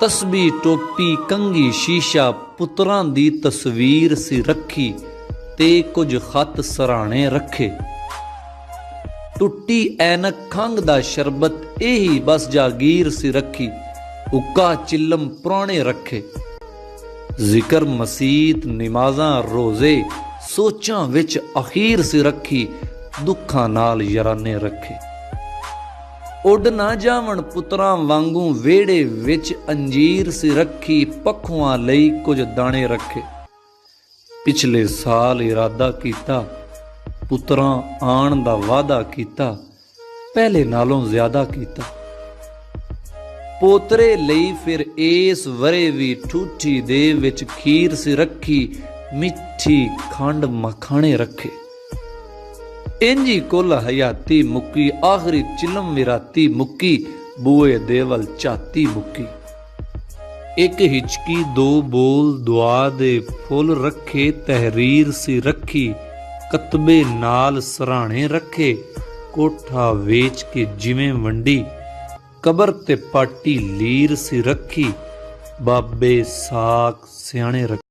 तस्बी टोपी कंघी शीशा पुत्रां दी तस्वीर सी रखी ते कुछ खत सराणे रखे। टुट्टी ऐनक खंघ दा शरबत यही बस जागीर सी रखी उक्का चिल्लम पुराने रखे। जिक्र मसीत नमाज़ां रोज़े सोचां विच अखीर सी रखी दुखां नाल याराने रखे। उड ना जावन पुत्रां वांगू वेड़े विच अंजीर सी रखी पखुआं लई कुछ दाणे रखे। पिछले साल इरादा कीता पुत्रां आण दा वादा कीता पहले नालों ज्यादा कीता। पोतरे लई फिर इस वरे भी ठूठी दे विच खीर सी रखी मिठी खंड मखाने रखे। इंजी कुल हयाती मुक्की आखिरी चिलम विराती मुक्की बुए देवल चाती मुक्की। एक हिचकी दो बोल दुआ दे फुल रखे तहरीर सी रखी कतबे नाल सराणे रखे। कोठा वेच के जिवें वंडी कबर ते पाटी लीर सी रखी बाबे साक सियाणे रखे।